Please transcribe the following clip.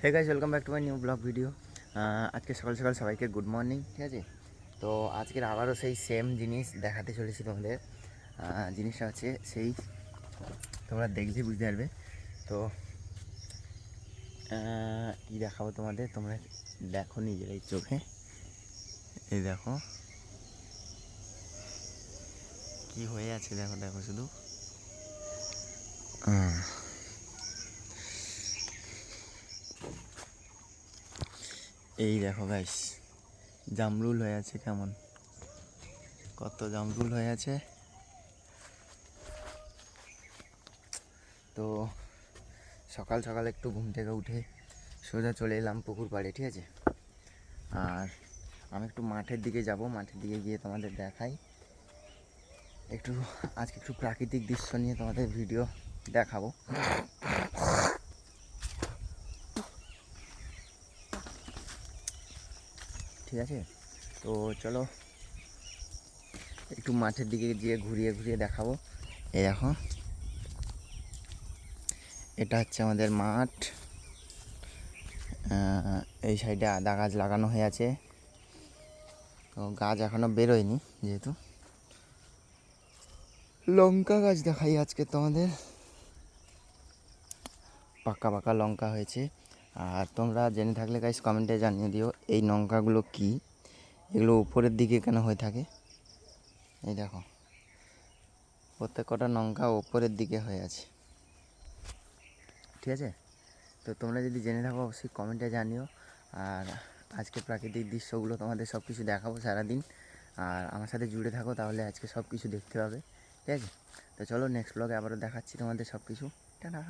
Hey guys, welcome back to my new blog video. আজকে সকাল সকাল সবাইকে গুড মর্নিং। ঠিক আছে, তো আজকের আবারও সেই সেম জিনিস দেখাতে চলেছি তোমাদের। জিনিসটা হচ্ছে সেই, তোমরা দেখলে বুঝতে পারবে। তো কী দেখাবো তোমাদের, তোমরা দেখো নিজেরাই চোখে। এই দেখো কি হয়ে আছে, দেখো দেখো শুধু। এই দেখো গাইস, জামরুল হয়ে আছে, কেমন কত জামরুল হয়ে আছে। তো সকাল সকাল একটু ঘুম থেকে উঠে সোজা চলে এলাম পুকুর পাড়ে। ঠিক আছে, আর আমি একটু মাঠের দিকে যাব, মাঠের দিকে গিয়ে তোমাদের দেখাই একটু। আজকে একটু প্রাকৃতিক দৃশ্য নিয়ে তোমাদের ভিডিও দেখাবো। ঠিক আছে, তো চলো একটু মাঠের দিকে গিয়ে ঘুরিয়ে ঘুরিয়ে দেখাবো। এই দেখো, এটা হচ্ছে আমাদের মাঠ। এই সাইডে আদা গাছ লাগানো হয়ে আছে, তো গাছ এখনও বেরোয়নি যেহেতু। লঙ্কা গাছ দেখাই আজকে তোমাদের, পাকা পাকা লঙ্কা হয়েছে। আর তোমরা জেনে থাকলে গাইস কমেন্টে জানিয়ে দিও এই লঙ্কাগুলো কি, এগুলো উপরের দিকে কেন হয়ে থাকে। এই দেখো, প্রত্যেক কটা লঙ্কা উপরের দিকে হয়ে আছে। ঠিক আছে, তো তোমরা যদি জেনে থাকো অবশ্যই কমেন্টে জানিও। আর আজকে প্রাকৃতিক দৃশ্যগুলো তোমাদের সব কিছু দেখাবো সারাদিন। আর আমার সাথে জুড়ে থাকো, তাহলে আজকে সব কিছু দেখতে পাবে। ঠিক আছে, তো চলো নেক্সট ব্লগে আবারও দেখাচ্ছি তোমাদের সব কিছু। টাটা।